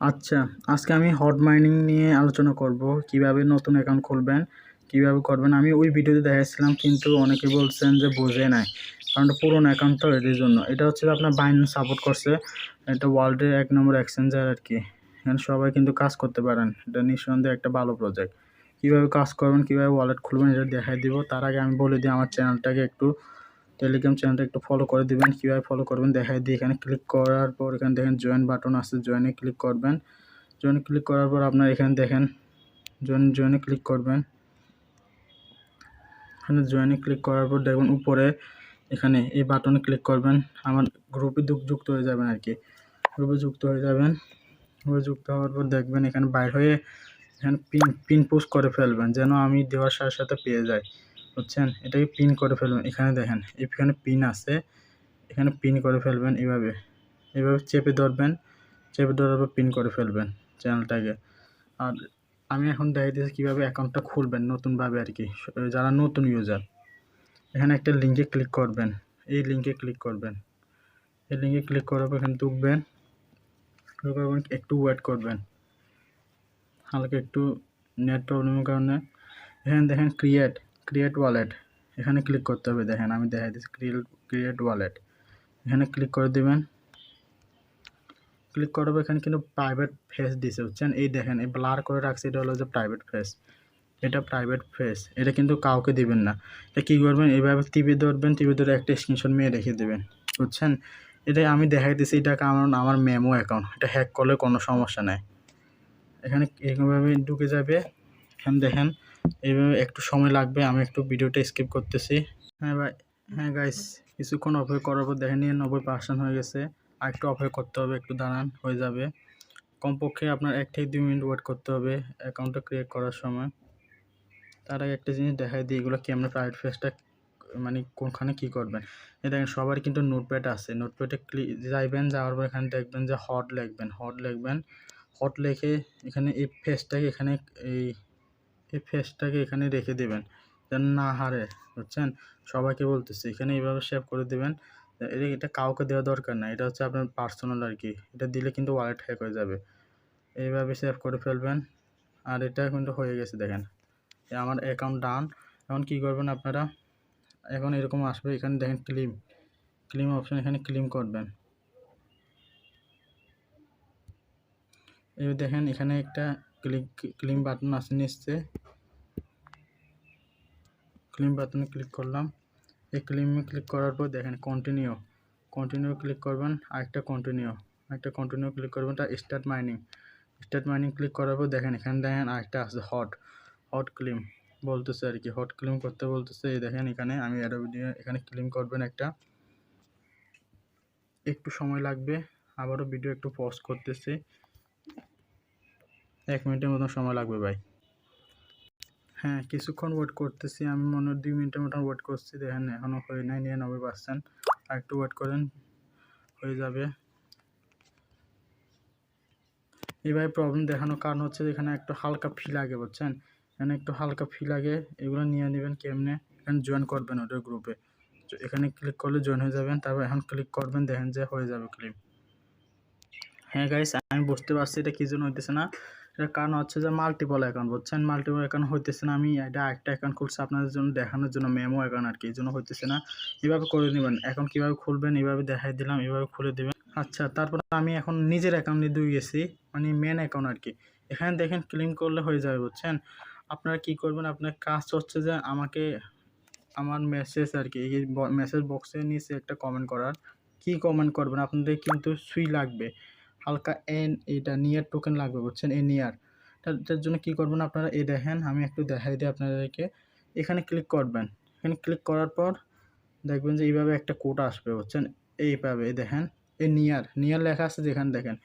আচ্ছা, আজকে আমি হট মাইনিং নিয়ে আলোচনা করব। কিভাবে নতুন অ্যাকাউন্ট খুলবেন, কিভাবে করবেন। আমি ওই ভিডিওতে দেখাচ্ছিলাম কিন্তু অনেকে বলছেন যে বোঝে নাই। কারণ এটা পুরোনো অ্যাকাউন্ট তো এটির জন্য। এটা হচ্ছে যে আপনার বাইন্যান্স সাপোর্ট করছে। এটা ওয়ার্ল্ডের ১ নম্বর এক্সচেঞ্জার আরকি। এখানে সবাই কিন্তু কাজ করতে পারেন। এটা নিঃসন্দেহে একটা ভালো প্রজেক্ট। কিভাবে কাজ করবেন, কিভাবে ওয়ালেট খুলবেন এটা দেখাই দিব। তার আগে আমি বলে দিই আমার চ্যানেলটাকে একটু টেলিগ্রাম চ্যানেলটা একটু ফলো করে দিবেন। কীভাবে ফলো করবেন দেখাই দিই। এখানে ক্লিক করার পর এখানে দেখেন জয়েন বাটন আছে, জয়েনে ক্লিক করবেন। জয়েনে ক্লিক করার পর আপনার এখানে দেখেন জয়েনে ক্লিক করবেন। এখানে জয়েনে ক্লিক করার পর দেখবেন উপরে এখানে এই বাটনে ক্লিক করবেন। আমার গ্রুপে যুক্ত হয়ে যাবেন আর কি। গ্রুপে যুক্ত হয়ে যাবেন। গ্রুপে যুক্ত হওয়ার পর দেখবেন এখানে বাইর হয়ে এখানে পিন পোস্ট করে ফেলবেন যেন আমি দেওয়ার সাথে সাথে পেয়ে যাই, বুঝছেন। এটাকে পিন করে ফেলবেন। এখানে দেখেন এখানে পিন আছে, এখানে পিন করে ফেলবেন। এভাবে চেপে ধরবেন। চেপে ধরার পর পিন করে ফেলবেন চ্যানেলটাকে। আর আমি এখন দেখাই দিচ্ছি কীভাবে অ্যাকাউন্টটা খুলবেন নতুনভাবে আর কি, যারা নতুন ইউজার। এখানে একটা লিঙ্কে ক্লিক করবেন। এই লিঙ্কে ক্লিক করবেন। এই লিঙ্কে ক্লিক করার পর এখানে ঢুকবেন। একটু ওয়েট করবেন, হালকা একটু নেট প্রবলেমের কারণে। এখানে দেখেন ক্রিয়েট ওয়ালেট, এখানে ক্লিক করতে হবে। দেখেন আমি দেখাই দিচ্ছি ক্রিয়েট ওয়ালেট। এখানে ক্লিক করে দেবেন। ক্লিক করার পর এখানে কিন্তু প্রাইভেট ফেস দিছে, বুঝছেন। এই দেখেন এই ব্লার করে রাখছে, এটা হলো যে প্রাইভেট ফেস। এটা প্রাইভেট ফেস, এটা কিন্তু কাউকে দিবেন না। এটা কী করবেন, এইভাবে টিপে ধরবেন, টিপে ধরে একটা স্ক্রিনশট মেরে রেখে দেবেন, বুঝছেন। এটাই আমি দেখাই দিচ্ছি। এটা কারণ আমার মেমো অ্যাকাউন্ট, এটা হ্যাক করলে কোনো সমস্যা নেই। এখানে এইভাবে ঢুকে যাবে। এখানে দেখেন এইভাবে একটু সময় লাগবে, আমি একটু ভিডিওটা স্কিপ করতেছি। হ্যাঁ ভাই, হ্যাঁ গাইস, কিছুক্ষণ অপেক্ষা করার পর দেখেন 99% হয়ে গেছে। আর একটু অপেক্ষা করতে হবে, একটু দাঁড়ান, হয়ে যাবে। কমপক্ষে আপনার 1 থেকে 2 মিনিট ওয়েট করতে হবে অ্যাকাউন্টটা ক্রিয়েট করার সময়। তার আগে একটা জিনিস দেখাই দিই, এগুলো কেমন প্রাইভেট ফেসটা মানে কোনখানে কী করবেন। এই দেখেন সবার কিন্তু নোটপ্যাড আছে। নোটপ্যাডে যাইবেন, যাওয়ার পর এখানে দেখবেন যে হট লিখবেন। হট লিখে এখানে এই ফেসটাকে এখানে রেখে দেবেন যেন না হারে, বুঝছেন। সবাইকে বলতেছি এখানে এইভাবে সেভ করে দেবেন। এটা কাউকে দেওয়া দরকার না, এটা হচ্ছে আপনার পার্সোনাল আর কি। এটা দিলে কিন্তু ওয়ালেট হ্যাক হয়ে যাবে। এইভাবে সেভ করে ফেলবেন। আর এটা কিন্তু হয়ে গেছে দেখেন, আমার অ্যাকাউন্ট ডান। এখন কী করবেন আপনারা, এখন এরকম আসবে। এখানে দেখেন ক্লেম অপশন, এখানে ক্লেম করবেন। এই দেখেন এখানে একটা ক্লেম বাটন আছে নিচে। ক্লেম বাটনে ক্লিক করলাম। এই ক্লেমে ক্লিক করার পর দেখেন কন্টিনিউ ক্লিক করবেন। আরেকটা কন্টিনিউ ক্লিক করবেন। তা স্টার্ট মাইনিং ক্লিক করার পর দেখেন এখানে দেখেন আরেকটা আছে হট ক্লেম বলতেছে আর কি। হট ক্লেম করতে বলতেছে। এই দেখেন এখানে আমি এখানে ক্লেম করবেন একটা। একটু সময় লাগবে, আবারও ভিডিও একটু পজ করতেছি। 1 মিনিটের মতন সময় লাগবে ভাই। হ্যাঁ, কিছুক্ষণ ওয়েট করতেছি, আমি মনে হয় 2 মিনিটের মতন ওয়েট করছি। দেখেন এখনও হয়ে নাই 99%। আর একটু ওয়েট করেন, হয়ে যাবে। এইভাবে প্রবলেম দেখানোর কারণ হচ্ছে এখানে একটু হালকা ফি লাগে, বুঝছেন। এখানে একটু হালকা ফি লাগে, এগুলো নিয়ে নেবেন কেমনে। এখানে জয়েন করবেন ওদের গ্রুপে। এখানে ক্লিক করলে জয়েন হয়ে যাবেন। তারপর এখন ক্লিক করবেন, দেখেন যে হয়ে যাবে ক্লেম। হ্যাঁ গাইস, আমি বুঝতে পারছি এটা কী জন্য হইতেছে না। এটার কারণ হচ্ছে যে মাল্টিপল অ্যাকাউন্ট, বুঝছেন। মাল্টিপল অ্যাকাউন্ট হইতেছে না। আমি এটা একটা অ্যাকাউন্ট খুলছি আপনাদের জন্য দেখানোর জন্য, মেমো অ্যাকাউন্ট আর কি, এই জন্য হইতেছে না। এভাবে করে নেবেন। এখন কীভাবে খুলবেন এভাবে দেখাই দিলাম, এভাবে খুলে দেবেন। আচ্ছা, তারপর আমি এখন নিজের অ্যাকাউন্টে দিয়ে গেছি, মানে মেন অ্যাকাউন্ট আর কি। এখানে দেখেন ক্লেম করলে হয়ে যাবে, বুঝছেন। আপনারা কী করবেন, আপনার কাজ হচ্ছে যে আমাকে আমার মেসেজ আর কি, এই মেসেজ বক্সের নিচে একটা কমেন্ট করার। কী কমেন্ট করবেন, আপনাদের কিন্তু সুই লাগবে, হালকা এটা নিয়ার টোকেন লাগবে, বুঝছেন। নিয়ার তার জন্য কী করবেন আপনারা, এই দেখেন আমি একটু দেখাই দিই আপনাদেরকে। এখানে ক্লিক করবেন। এখানে ক্লিক করার পর দেখবেন যে এইভাবে একটা কোড আসবে, বুঝছেন। এইভাবে দেখেন নিয়ার লেখা আছে, যেখানে দেখেন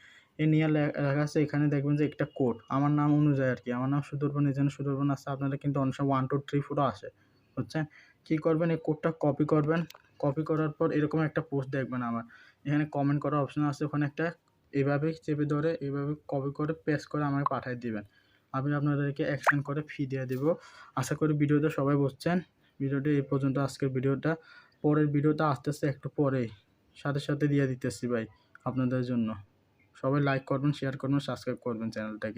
এই নিয়ার লেখা আছে, এখানে দেখবেন যে একটা কোড আমার নাম অনুযায়ী আর কি। আমার নাম সুদর্পণ, এখানে সুদর্পণ আছে। আপনাদের কিন্তু অনেক সময় 1 2 3 4 আসে, বুঝছেন। কী করবেন, এই কোডটা কপি করবেন। কপি করার পর এরকম একটা পোস্ট দেখবেন আমার এখানে কমেন্ট করার অপশন আছে, ওখানে একটা এইভাবে চেপে ধরে এইভাবে কপি করে পেস্ট করে আমাকে পাঠিয়ে দিবেন। আমি আপনাদেরকে এক্সচেঞ্জ করে ফি দিয়ে দেব। আশা করি ভিডিওটা সবাই বুঝছেন। ভিডিওটি এই পর্যন্ত, আজকের ভিডিওটা। পরের ভিডিওটা আসতেছে একটু পরেই, সাথে সাথে দিয়ে দিতেছি ভাই আপনাদের জন্য। সবাই লাইক করবেন, শেয়ার করবেন, সাবস্ক্রাইব করবেন চ্যানেলটাকে।